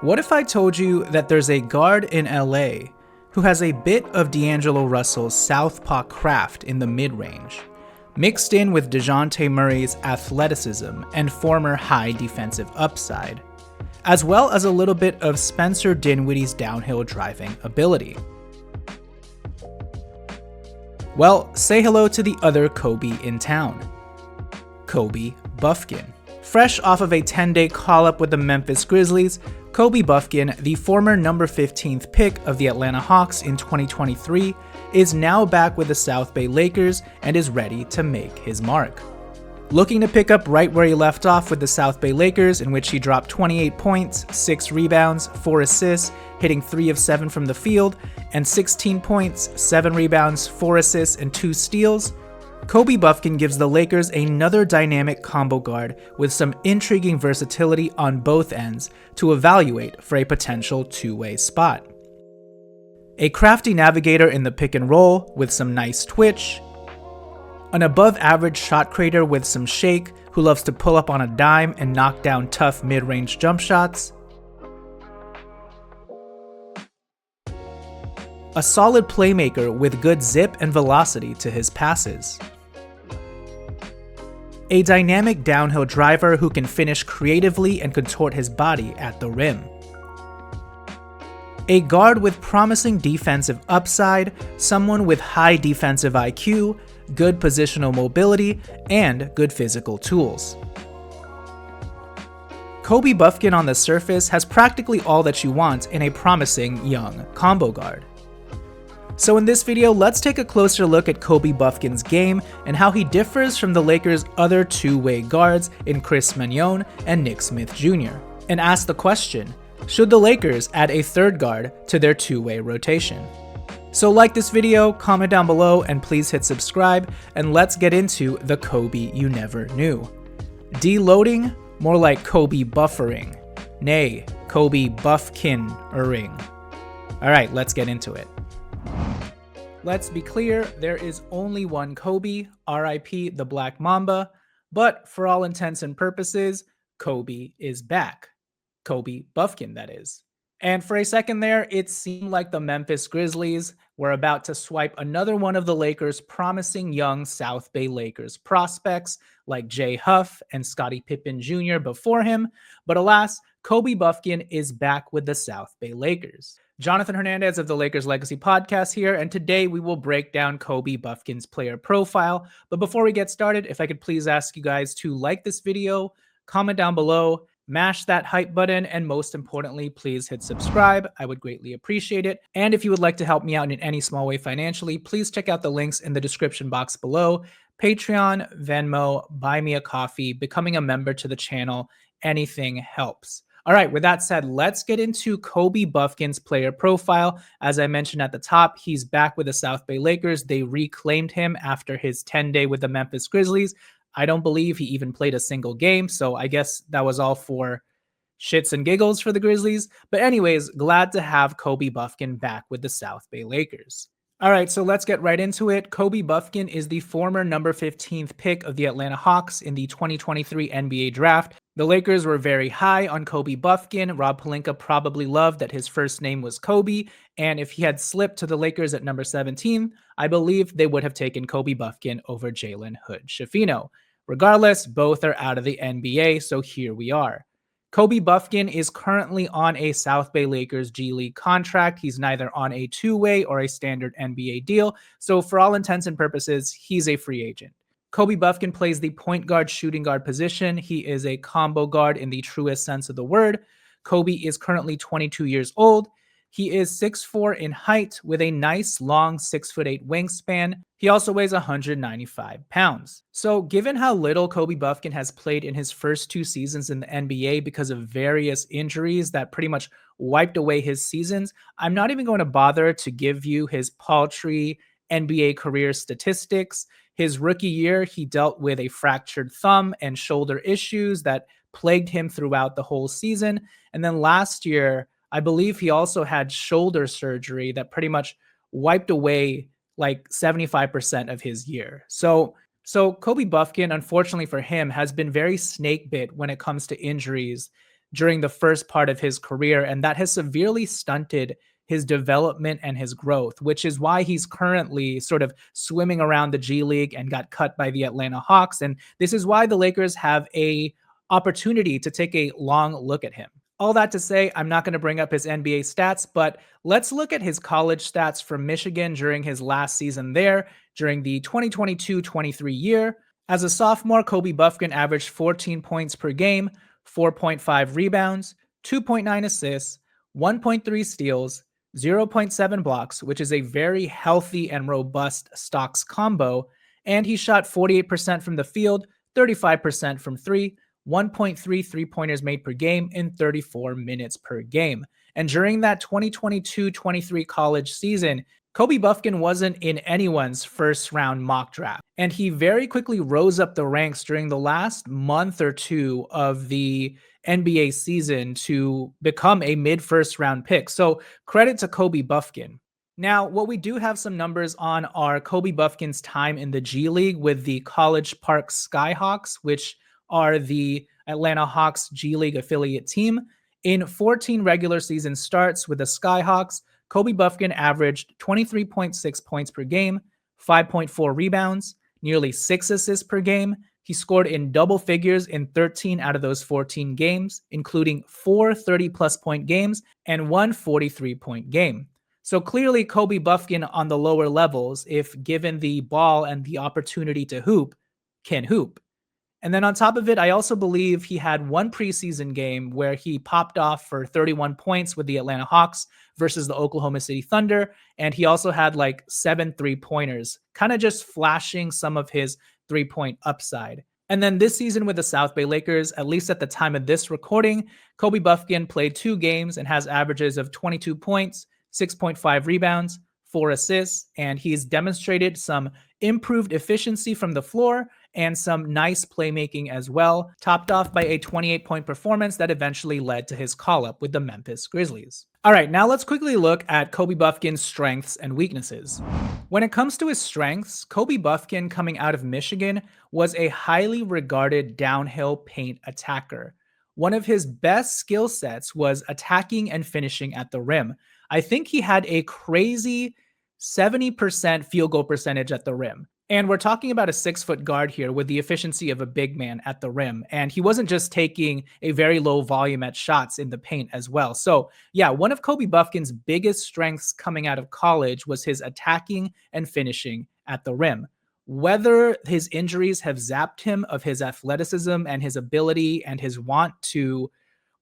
What if I told you that there's a guard in LA who has a bit of D'Angelo Russell's southpaw craft in the mid-range, mixed in with DeJounte Murray's athleticism and former high defensive upside, as well as a little bit of Spencer Dinwiddie's downhill driving ability? Well, say hello to the other Kobe in town, Kobe Bufkin. Fresh off of a 10-day call-up with the Memphis Grizzlies, Kobe Bufkin, the former number 15th pick of the Atlanta Hawks in 2023, is now back with the Southbay Lakers and is ready to make his mark. Looking to pick up right where he left off with the Southbay Lakers, in which he dropped 28 points, 6 rebounds, 4 assists, hitting 3 of 7 from the field, and 16 points, 7 rebounds, 4 assists, and 2 steals, Kobe Bufkin gives the Lakers another dynamic combo guard with some intriguing versatility on both ends to evaluate for a potential two-way spot. A crafty navigator in the pick and roll with some nice twitch, an above-average shot creator with some shake who loves to pull up on a dime and knock down tough mid-range jump shots, a solid playmaker with good zip and velocity to his passes, a dynamic downhill driver who can finish creatively and contort his body at the rim, a guard with promising defensive upside, someone with high defensive IQ, good positional mobility, and good physical tools. Kobe Bufkin on the surface has practically all that you want in a promising young combo guard. So in this video, let's take a closer look at Kobe Bufkin's game and how he differs from the Lakers' other two-way guards in Chris Mannion and Nick Smith Jr., and ask the question, should the Lakers add a third guard to their two-way rotation? So like this video, comment down below, and please hit subscribe, and let's get into the Kobe you never knew. Deloading? More like Kobe buffering. Nay, Kobe Bufkin-ering. Alright, let's get into it. Let's be clear, there is only one Kobe, RIP the Black Mamba, but for all intents and purposes, Kobe is back. Kobe Bufkin, that is. And for a second there, it seemed like the Memphis Grizzlies were about to swipe another one of the Lakers' promising young Southbay Lakers prospects like Jay Huff and Scottie Pippen Jr. before him, but alas, Kobe Bufkin is back with the Southbay Lakers. Jonathan Hernandez of the Lakers Legacy Podcast here, and today we will break down Kobe Bufkin's player profile. But before we get started, if I could please ask you guys to like this video, comment down below, mash that hype button, and most importantly, please hit subscribe. I would greatly appreciate it. And if you would like to help me out in any small way financially, please check out the links in the description box below. Patreon, Venmo, buy me a coffee, becoming a member to the channel, anything helps. All right, with that said, let's get into Kobe Bufkin's player profile. As I mentioned at the top, he's back with the Southbay Lakers. They reclaimed him after his 10-day with the Memphis Grizzlies. I don't believe he even played a single game, so I guess that was all for shits and giggles for the Grizzlies. But anyways, glad to have Kobe Bufkin back with the Southbay Lakers. All right, so let's get right into it. Kobe Bufkin is the former number 15th pick of the Atlanta Hawks in the 2023 NBA Draft. The Lakers were very high on Kobe Bufkin. Rob Pelinka probably loved that his first name was Kobe, and if he had slipped to the Lakers at number 17, I believe they would have taken Kobe Bufkin over Jalen Hood-Schifino. Regardless, both are out of the NBA, so here we are. Kobe Bufkin is currently on a Southbay Lakers G League contract. He's neither on a two-way or a standard NBA deal, so for all intents and purposes, he's a free agent. Kobe Bufkin plays the point guard shooting guard position. He is a combo guard in the truest sense of the word. Kobe is currently 22 years old. He is 6'4" in height with a nice long 6'8" wingspan. He also weighs 195 pounds. So given how little Kobe Bufkin has played in his first 2 seasons in the NBA because of various injuries that pretty much wiped away his seasons, I'm not even going to bother to give you his paltry NBA career statistics. His rookie year, he dealt with a fractured thumb and shoulder issues that plagued him throughout the whole season. And then last year, I believe he also had shoulder surgery that pretty much wiped away like 75% of his year. So Kobe Bufkin, unfortunately for him, has been very snake bit when it comes to injuries during the first part of his career, and that has severely stunted his development and his growth, which is why he's currently sort of swimming around the G League and got cut by the Atlanta Hawks. And this is why the Lakers have a opportunity to take a long look at him. All that to say, I'm not going to bring up his NBA stats, but let's look at his college stats from Michigan during his last season there, during the 2022-23 year. As a sophomore, Kobe Bufkin averaged 14 points per game, 4.5 rebounds, 2.9 assists, 1.3 steals, 0.7 blocks, which is a very healthy and robust stocks combo, and he shot 48% from the field, 35% from three, 1.3 three-pointers made per game in 34 minutes per game. And during that 2022-23 college season, Kobe Bufkin wasn't in anyone's first round mock draft. And he very quickly rose up the ranks during the last month or two of the NBA season to become a mid first round pick. So credit to Kobe Bufkin. Now, what we do have some numbers on are Kobe Bufkin's time in the G League with the College Park Skyhawks, which are the Atlanta Hawks G League affiliate team. In 14 regular season starts with the Skyhawks, Kobe Bufkin averaged 23.6 points per game, 5.4 rebounds, nearly 6 assists per game. He scored in double figures in 13 out of those 14 games, including 4 30-plus point games and one 43-point game. So clearly, Kobe Bufkin on the lower levels, if given the ball and the opportunity to hoop, can hoop. And then on top of it, I also believe he had one preseason game where he popped off for 31 points with the Atlanta Hawks versus the Oklahoma City Thunder. And he also had like 7 3-pointers, kind of just flashing some of his 3-point upside. And then this season with the Southbay Lakers, at least at the time of this recording, Kobe Bufkin played 2 games and has averages of 22 points, 6.5 rebounds, 4 assists, and he's demonstrated some improved efficiency from the floor and some nice playmaking as well, topped off by a 28-point performance that eventually led to his call-up with the Memphis Grizzlies. All right, now let's quickly look at Kobe Bufkin's strengths and weaknesses. When it comes to his strengths, Kobe Bufkin, coming out of Michigan, was a highly regarded downhill paint attacker. One of his best skill sets was attacking and finishing at the rim. I think he had a crazy 70% field goal percentage at the rim. And we're talking about a 6-foot guard here with the efficiency of a big man at the rim. And he wasn't just taking a very low volume at shots in the paint as well. So yeah, one of Kobe Bufkin's biggest strengths coming out of college was his attacking and finishing at the rim. Whether his injuries have zapped him of his athleticism and his ability and his want to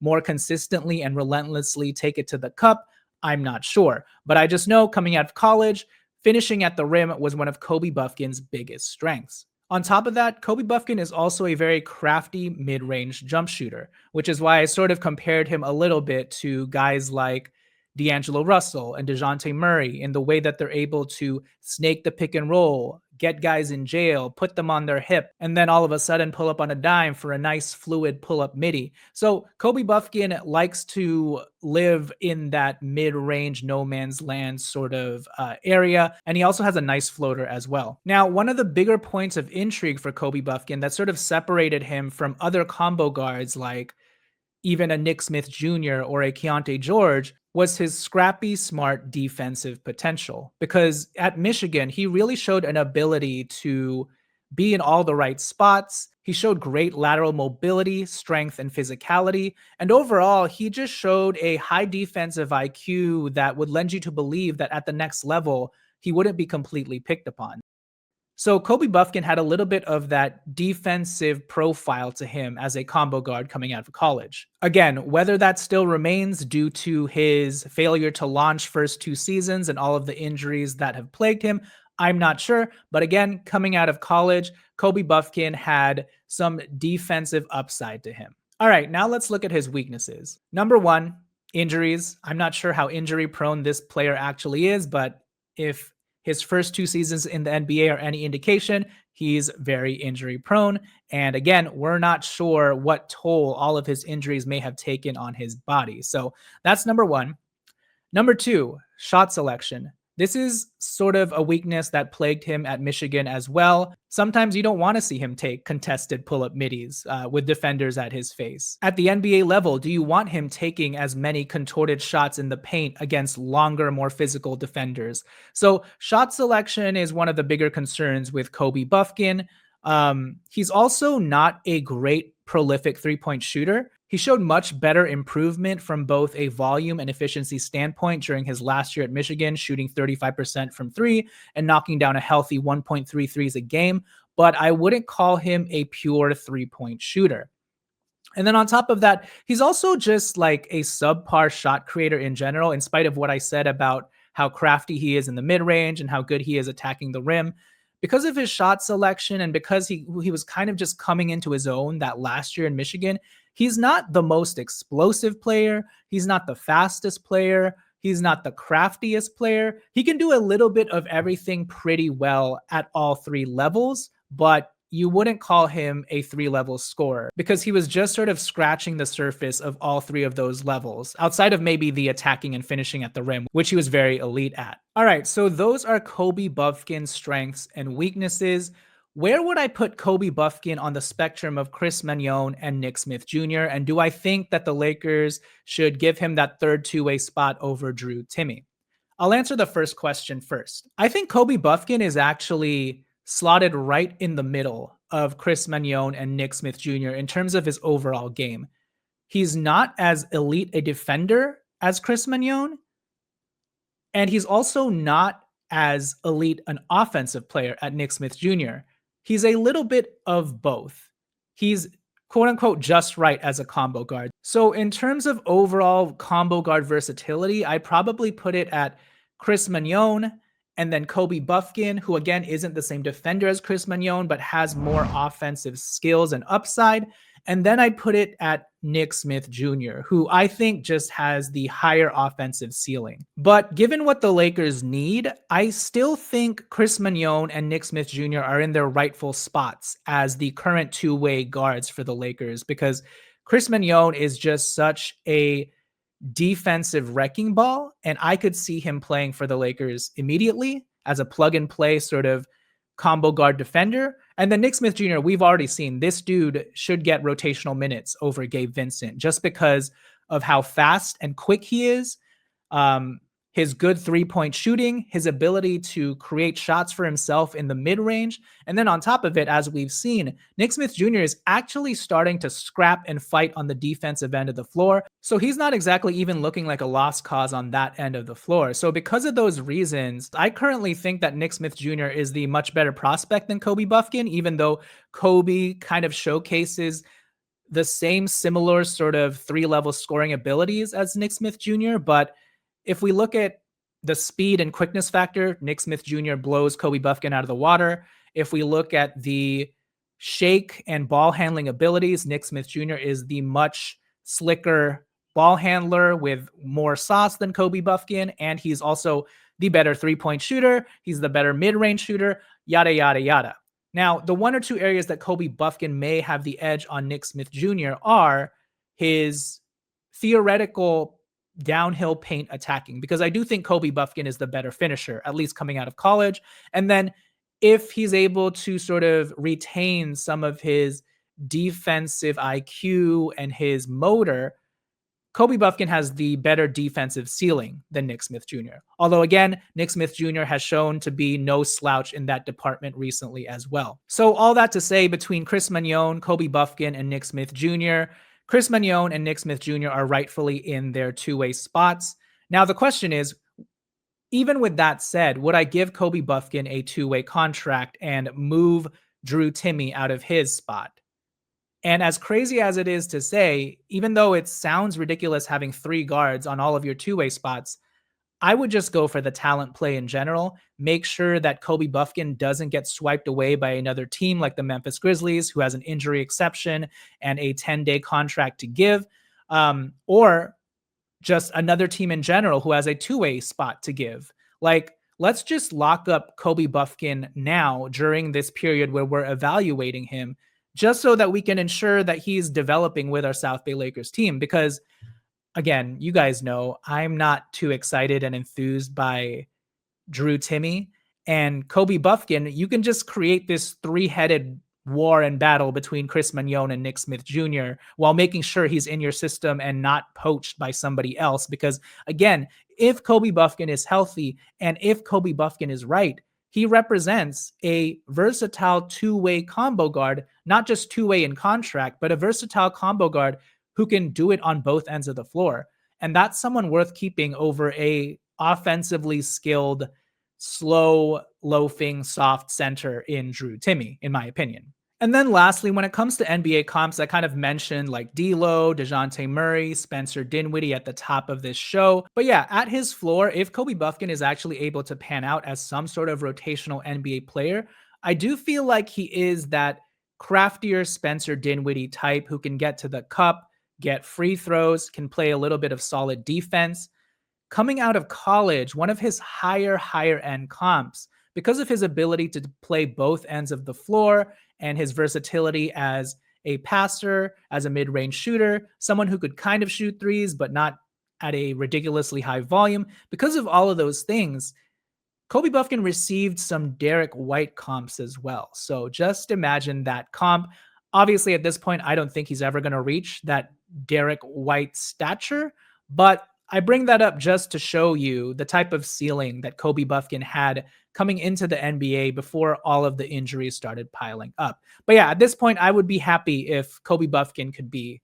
more consistently and relentlessly take it to the cup, I'm not sure. But I just know coming out of college, finishing at the rim was one of Kobe Bufkin's biggest strengths. On top of that, Kobe Bufkin is also a very crafty mid-range jump shooter, which is why I sort of compared him a little bit to guys like D'Angelo Russell and DeJounte Murray in the way that they're able to snake the pick and roll, get guys in jail, put them on their hip, and then all of a sudden pull up on a dime for a nice fluid pull-up midi. So Kobe Bufkin likes to live in that mid-range no man's land sort of area, and he also has a nice floater as well. Now, one of the bigger points of intrigue for Kobe Bufkin that sort of separated him from other combo guards like even a Nick Smith Jr. or a Keontae George was his scrappy, smart defensive potential. Because at Michigan, he really showed an ability to be in all the right spots. He showed great lateral mobility, strength, and physicality. And overall, he just showed a high defensive IQ that would lend you to believe that at the next level, he wouldn't be completely picked upon. So Kobe Bufkin had a little bit of that defensive profile to him as a combo guard coming out of college. Again, whether that still remains due to his failure to launch first 2 seasons and all of the injuries that have plagued him, I'm not sure. But again, coming out of college, Kobe Bufkin had some defensive upside to him. All right, now let's look at his weaknesses. Number 1, injuries. I'm not sure how injury prone this player actually is, but if his first 2 seasons in the NBA are any indication, he's very injury prone. And again, we're not sure what toll all of his injuries may have taken on his body. So that's number 1. Number 2, shot selection. This is sort of a weakness that plagued him at Michigan as well. Sometimes you don't want to see him take contested pull-up middies with defenders at his face. At the NBA level, do you want him taking as many contorted shots in the paint against longer, more physical defenders? So shot selection is one of the bigger concerns with Kobe Bufkin. He's also not a great prolific three-point shooter. He showed much better improvement from both a volume and efficiency standpoint during his last year at Michigan, shooting 35% from three and knocking down a healthy 1.3 threes a game. But I wouldn't call him a pure three-point shooter. And then on top of that, he's also just like a subpar shot creator in general, in spite of what I said about how crafty he is in the mid range and how good he is attacking the rim. Because of his shot selection and because he was kind of just coming into his own that last year in Michigan, he's not the most explosive player. He's not the fastest player. He's not the craftiest player. He can do a little bit of everything pretty well at all three levels, but you wouldn't call him a three-level scorer because he was just sort of scratching the surface of all three of those levels, outside of maybe the attacking and finishing at the rim, which he was very elite at. All right, so those are Kobe Bufkin's strengths and weaknesses. Where would I put Kobe Bufkin on the spectrum of Chris Mannion and Nick Smith Jr.? And do I think that the Lakers should give him that third two-way spot over Drew Timme? I'll answer the first question first. I think Kobe Bufkin is actually slotted right in the middle of Chris Mannion and Nick Smith Jr. in terms of his overall game. He's not as elite a defender as Chris Mannion, and he's also not as elite an offensive player at Nick Smith Jr. He's a little bit of both. He's quote unquote just right as a combo guard. So in terms of overall combo guard versatility, I probably put it at Chris Mannion and then Kobe Bufkin, who again isn't the same defender as Chris Mannion, but has more offensive skills and upside. And then I'd put it at Nick Smith Jr., who I think just has the higher offensive ceiling. But given what the Lakers need, I still think Chris Mannion and Nick Smith Jr. are in their rightful spots as the current two-way guards for the Lakers, because Chris Mannion is just such a defensive wrecking ball, and I could see him playing for the Lakers immediately as a plug-and-play sort of combo guard defender. And then Nick Smith Jr., we've already seen this dude should get rotational minutes over Gabe Vincent just because of how fast and quick he is, his good three-point shooting, his ability to create shots for himself in the mid-range. And then on top of it, as we've seen, Nick Smith Jr. is actually starting to scrap and fight on the defensive end of the floor. So he's not exactly even looking like a lost cause on that end of the floor. So because of those reasons, I currently think that Nick Smith Jr. is the much better prospect than Kobe Bufkin, even though Kobe kind of showcases the same similar sort of three-level scoring abilities as Nick Smith Jr., but if we look at the speed and quickness factor, Nick Smith Jr. blows Kobe Bufkin out of the water. If we look at the shake and ball handling abilities, Nick Smith Jr. is the much slicker ball handler with more sauce than Kobe Bufkin, and he's also the better three-point shooter. He's the better mid-range shooter, yada, yada, yada. Now, the one or two areas that Kobe Bufkin may have the edge on Nick Smith Jr. are his theoretical downhill paint attacking, because I do think Kobe Bufkin is the better finisher, at least coming out of college. And then if he's able to sort of retain some of his defensive IQ and his motor, Kobe Bufkin has the better defensive ceiling than Nick Smith Jr. Although again, Nick Smith Jr. has shown to be no slouch in that department recently as well. So all that to say, between Chris Mannion, Kobe Bufkin, and Nick Smith Jr., Chris Mannion and Nick Smith Jr. are rightfully in their two-way spots. Now, the question is, even with that said, would I give Kobe Bufkin a two-way contract and move Drew Timme out of his spot? And as crazy as it is to say, even though it sounds ridiculous having three guards on all of your two-way spots, I would just go for the talent play in general. Make sure that Kobe Bufkin doesn't get swiped away by another team like the Memphis Grizzlies, who has an injury exception and a 10-day contract to give, or just another team in general who has a two-way spot to give. Like, let's just lock up Kobe Bufkin now during this period where we're evaluating him, just so that we can ensure that he's developing with our Southbay Lakers team. Because again, you guys know I'm not too excited and enthused by Drew Timme, and Kobe Bufkin, you can just create this three-headed war and battle between Chris Magnon and Nick Smith Jr. while making sure he's in your system and not poached by somebody else. Because again, if Kobe Bufkin is healthy and if Kobe Bufkin is right, he represents a versatile two-way combo guard, not just two-way in contract, but a versatile combo guard who can do it on both ends of the floor. And that's someone worth keeping over a offensively skilled, slow, loafing, soft center in Drew Timme, in my opinion. And then lastly, when it comes to NBA comps, I kind of mentioned like D'Lo, DeJounte Murray, Spencer Dinwiddie at the top of this show. But yeah, at his floor, if Kobe Bufkin is actually able to pan out as some sort of rotational NBA player, I do feel like he is that craftier Spencer Dinwiddie type who can get to the cup, get free throws, can play a little bit of solid defense. Coming out of college, one of his higher end comps, because of his ability to play both ends of the floor and his versatility as a passer, as a mid-range shooter, someone who could kind of shoot threes, but not at a ridiculously high volume. Because of all of those things, Kobe Bufkin received some Derek White comps as well. So just imagine that comp. Obviously, at this point, I don't think he's ever going to reach that Derek White stature, but I bring that up just to show you the type of ceiling that Kobe Bufkin had coming into the NBA before all of the injuries started piling up. But yeah, at this point, I would be happy if Kobe Bufkin could be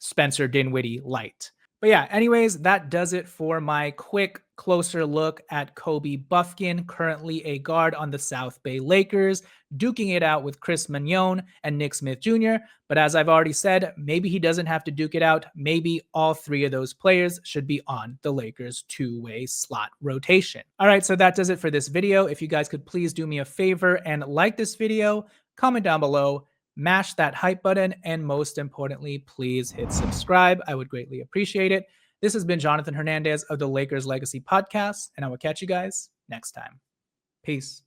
Spencer Dinwiddie light. But yeah, anyways, that does it for my quick closer look at Kobe Bufkin, currently a guard on the Southbay Lakers, duking it out with Chris Magnon and Nick Smith Jr. But as I've already said, maybe he doesn't have to duke it out. Maybe all three of those players should be on the Lakers' two-way slot rotation. All right, so that does it for this video. If you guys could please do me a favor and like this video, comment down below, mash that hype button, and most importantly, please hit subscribe. I would greatly appreciate it. This has been Jonathan Hernandez of the Lakers Legacy Podcast, and I will catch you guys next time. Peace.